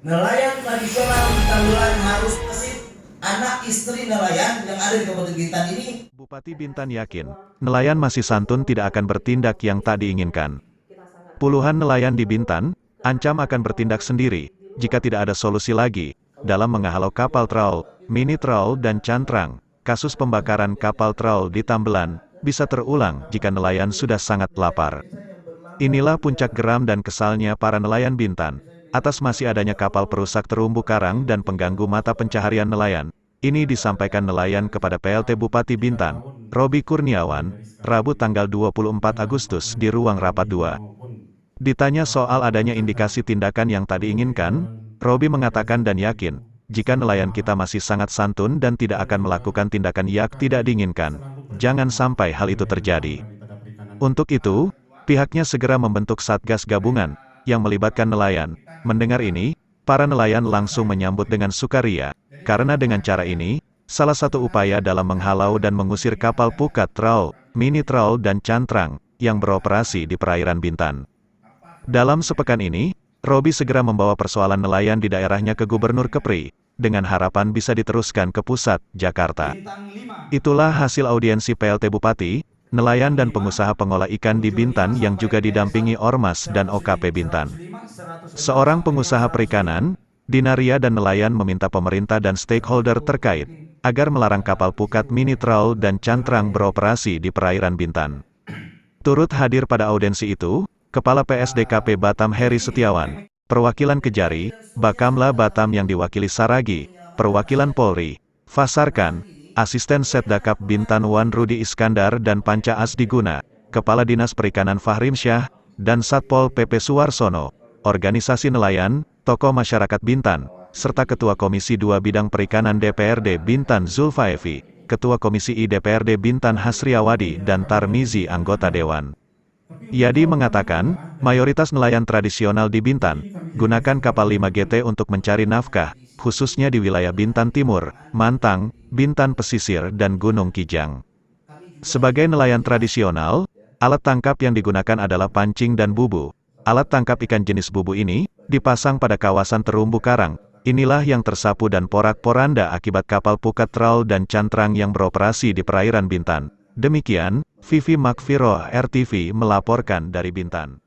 Nelayan tradisional di Tambelan harus nasib anak istri nelayan yang ada di Kabupaten Bintan ini. Bupati Bintan yakin, nelayan masih santun tidak akan bertindak yang tak diinginkan. Puluhan nelayan di Bintan, ancam akan bertindak sendiri, jika tidak ada solusi lagi, dalam menghalau kapal traul, mini traul dan cantrang. Kasus pembakaran kapal traul di Tambelan, bisa terulang jika nelayan sudah sangat lapar. Inilah puncak geram dan kesalnya para nelayan Bintan, atas masih adanya kapal perusak terumbu karang dan pengganggu mata pencaharian nelayan. Ini disampaikan nelayan kepada PLT Bupati Bintan, Robi Kurniawan, Rabu tanggal 24 Agustus di ruang rapat 2. Ditanya soal adanya indikasi tindakan yang tak diinginkan, Robi mengatakan dan yakin, jika nelayan kita masih sangat santun dan tidak akan melakukan tindakan yang tidak diinginkan, jangan sampai hal itu terjadi. Untuk itu, pihaknya segera membentuk Satgas Gabungan, yang melibatkan nelayan. Mendengar ini, para nelayan langsung menyambut dengan sukaria, karena dengan cara ini, salah satu upaya dalam menghalau dan mengusir kapal pukat traul, mini traul dan cantrang, yang beroperasi di perairan Bintan. Dalam sepekan ini, Robi segera membawa persoalan nelayan di daerahnya ke Gubernur Kepri, dengan harapan bisa diteruskan ke pusat, Jakarta. Itulah hasil audiensi PLT Bupati, nelayan dan pengusaha pengolah ikan di Bintan yang juga didampingi Ormas dan OKP Bintan. Seorang pengusaha perikanan, Dinaria dan nelayan meminta pemerintah dan stakeholder terkait, agar melarang kapal pukat mini traul dan cantrang beroperasi di perairan Bintan. Turut hadir pada audiensi itu, Kepala PSDKP Batam Heri Setiawan, perwakilan Kejari, Bakamla Batam yang diwakili Saragi, perwakilan Polri, Fasarkan, Asisten Setdakap Bintan Wan Rudi Iskandar dan Panca Asdiguna, Kepala Dinas Perikanan Fahrim Syah, dan Satpol PP Suwarsono, organisasi nelayan, tokoh masyarakat Bintan, serta Ketua Komisi 2 Bidang Perikanan DPRD Bintan Zulfaevi, Ketua Komisi I DPRD Bintan Hasriawadi dan Tarmizi anggota Dewan. Yadi mengatakan, mayoritas nelayan tradisional di Bintan, gunakan kapal 5GT untuk mencari nafkah, khususnya di wilayah Bintan Timur, Mantang, Bintan Pesisir dan Gunung Kijang. Sebagai nelayan tradisional, alat tangkap yang digunakan adalah pancing dan bubu. Alat tangkap ikan jenis bubu ini, dipasang pada kawasan terumbu karang. Inilah yang tersapu dan porak-poranda akibat kapal pukat traul dan cantrang yang beroperasi di perairan Bintan. Demikian, Vivi Makfiroh RTV melaporkan dari Bintan.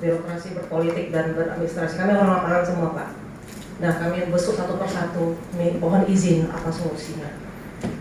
Birokrasi berpolitik dan beradministrasi, kami orang lapangan semua Pak. Nah kami besuk satu persatu, mohon izin apa solusinya.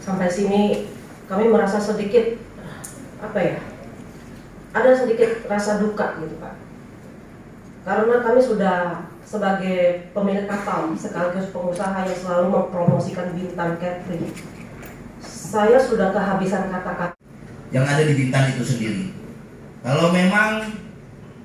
Sampai sini kami merasa sedikit, ada sedikit rasa duka gitu Pak. Karena kami sudah sebagai pemilik kapal, sekaligus pengusaha yang selalu mempromosikan Bintan Catering, saya sudah kehabisan kata-kata. Yang ada di Bintan itu sendiri. Kalau memang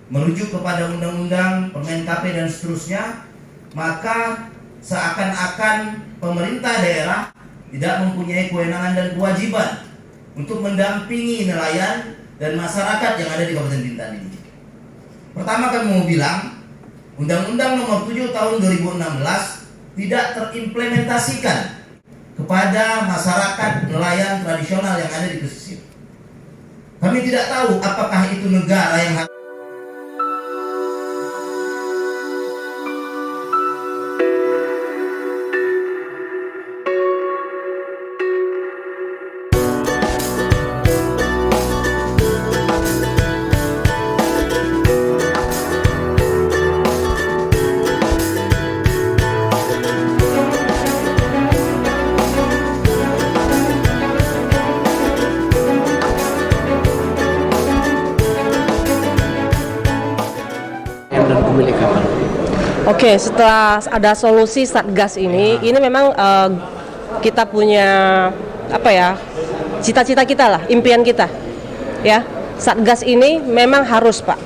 merujuk kepada undang-undang, Permen KP dan seterusnya, maka seakan-akan pemerintah daerah tidak mempunyai kewenangan dan kewajiban untuk mendampingi nelayan dan masyarakat yang ada di Kabupaten Bintan ini. Pertama kami mau bilang, Undang-Undang Nomor 7 Tahun 2016 tidak terimplementasikan kepada masyarakat nelayan tradisional yang ada di pesisir. Kami tidak tahu apakah itu negara yang Oke, setelah ada solusi Satgas ini memang kita punya apa ya, cita-cita kita lah, impian kita, ya. Satgas ini memang harus, Pak,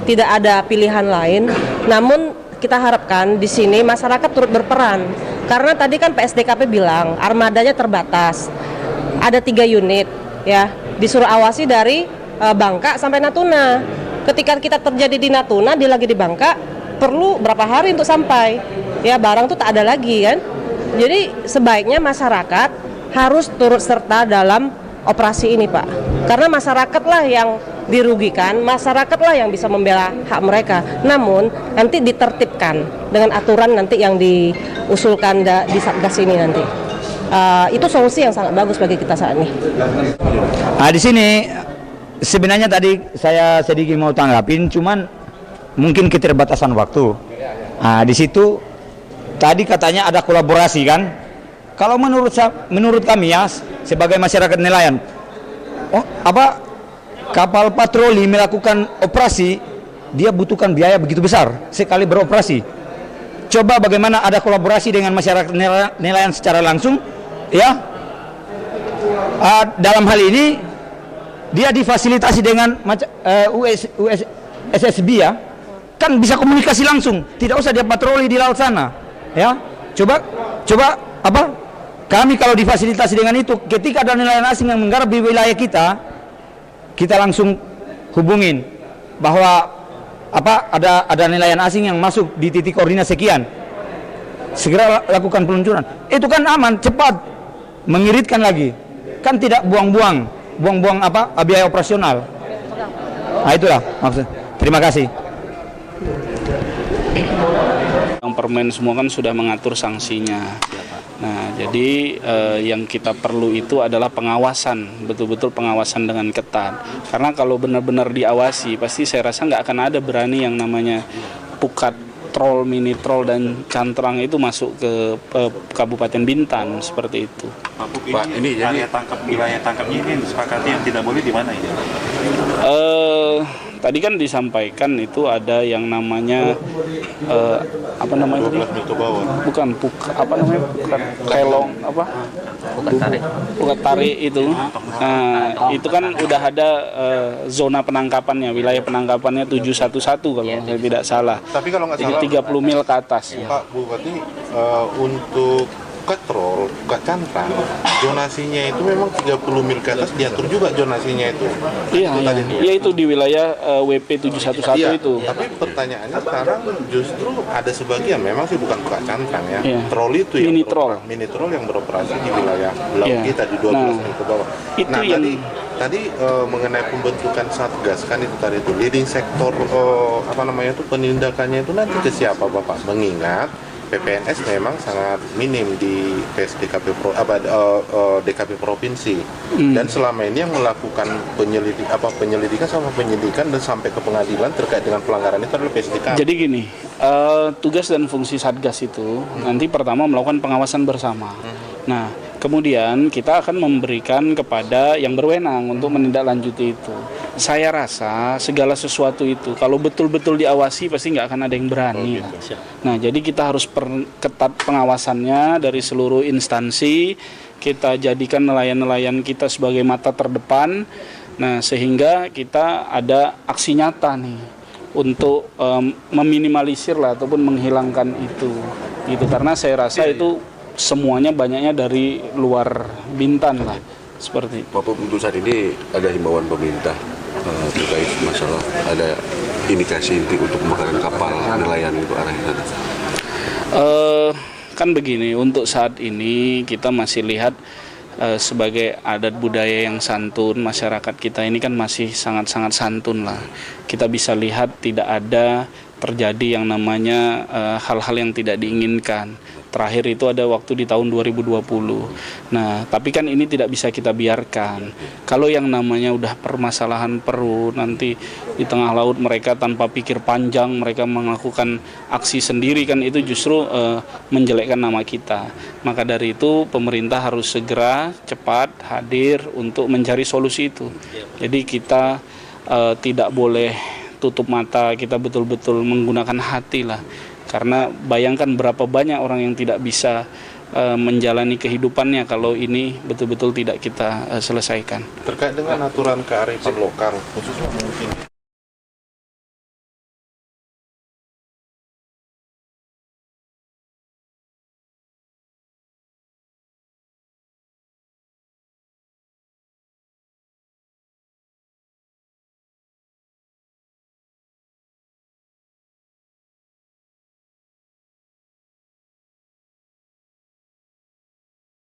tidak ada pilihan lain. Namun kita harapkan di sini masyarakat turut berperan, karena tadi kan PSDKP bilang armadanya terbatas, ada 3 unit, ya, disuruh awasi dari Bangka sampai Natuna. Ketika kita terjadi di Natuna, dia lagi di Bangka, perlu berapa hari untuk sampai, ya, barang tuh tak ada lagi kan. Jadi sebaiknya masyarakat harus turut serta dalam operasi ini, Pak, karena masyarakatlah yang dirugikan, masyarakatlah yang bisa membela hak mereka. Namun nanti ditertibkan dengan aturan nanti yang diusulkan di Satgas ini nanti. Itu solusi yang sangat bagus bagi kita saat ini. Nah, di sini sebenarnya tadi saya sedikit mau tanggapin, cuman mungkin keterbatasan waktu. Nah, di situ tadi katanya ada kolaborasi kan? Kalau menurut kami ya sebagai masyarakat nelayan, kapal patroli melakukan operasi, dia butuhkan biaya begitu besar sekali beroperasi. Coba bagaimana ada kolaborasi dengan masyarakat nelayan secara langsung, ya. Dalam hal ini dia difasilitasi dengan SSB, ya, kan bisa komunikasi langsung, tidak usah dia patroli di laut sana, ya. Coba kami kalau difasilitasi dengan itu, ketika ada nelayan asing yang menggarap di wilayah kita langsung hubungin bahwa ada nelayan asing yang masuk di titik koordinat sekian, segera lakukan peluncuran. Itu kan aman, cepat, mengiritkan lagi, kan tidak buang-buang biaya operasional. Nah, itulah maksud. Terima kasih. Permen semua kan sudah mengatur sanksinya. Nah, jadi yang kita perlu itu adalah pengawasan, betul-betul pengawasan dengan ketat. Karena kalau benar-benar diawasi, pasti saya rasa nggak akan ada berani yang namanya pukat, trol, mini trol, dan cantrang itu masuk ke Kabupaten Bintan seperti itu. Pak, ini jadi wilayah tangkapnya ini disepakati yang tidak boleh di mana ini? Tadi kan disampaikan itu ada yang namanya bukan kelong pukat tarik itu. Nah, itu kan udah ada zona penangkapannya, wilayah penangkapannya 711 kalau saya tidak salah. Tapi kalau nggak salah 30 mil ke atas. Pak Bupati, untuk katrol, cantrang, zonasinya itu memang 30 mil ke atas diatur juga zonasinya itu. Iya, itu di wilayah WP 711 iya, itu. Tapi pertanyaannya sekarang justru ada sebagian memang sih bukan buka cantrang ya. Iya. Troll itu yang mini troll yang beroperasi di wilayah laut kita di 12 mil ke bawah. Itu Tadi mengenai pembentukan Satgas kan itu tadi itu leading sektor penindakannya itu nanti ke siapa Bapak? Mengingat PPNS memang sangat minim di DKP provinsi dan selama ini yang melakukan penyelidikan sama penyidikan dan sampai ke pengadilan terkait dengan pelanggaran itu adalah PSDKP. Jadi gini, tugas dan fungsi Satgas itu nanti pertama melakukan pengawasan bersama. Nah, kemudian kita akan memberikan kepada yang berwenang untuk menindaklanjuti itu. Saya rasa segala sesuatu itu kalau betul-betul diawasi pasti nggak akan ada yang berani. Nah, jadi kita harus perketat pengawasannya dari seluruh instansi. Kita jadikan nelayan-nelayan kita sebagai mata terdepan. Nah, sehingga kita ada aksi nyata nih untuk meminimalisir lah ataupun menghilangkan itu. Gitu, karena saya rasa itu semuanya banyaknya dari luar Bintan lah, seperti itu. Bapak, untuk saat ini ada himbauan pemerintah terkait masalah ada indikasi untuk pembakaran kapal nelayan itu arahnya sana. Kan begini, untuk saat ini kita masih lihat sebagai adat budaya yang santun, masyarakat kita ini kan masih sangat-sangat santun lah. Kita bisa lihat tidak ada terjadi yang namanya hal-hal yang tidak diinginkan. Terakhir itu ada waktu di tahun 2020. Nah, tapi kan ini tidak bisa kita biarkan. Kalau yang namanya udah permasalahan perut, nanti di tengah laut mereka tanpa pikir panjang, mereka melakukan aksi sendiri, kan itu justru menjelekkan nama kita. Maka dari itu pemerintah harus segera cepat hadir untuk mencari solusi itu. Jadi kita tidak boleh tutup mata, kita betul-betul menggunakan hati lah. Karena bayangkan berapa banyak orang yang tidak bisa menjalani kehidupannya kalau ini betul-betul tidak kita selesaikan. Terkait dengan aturan kearifan lokal, khususnya mungkin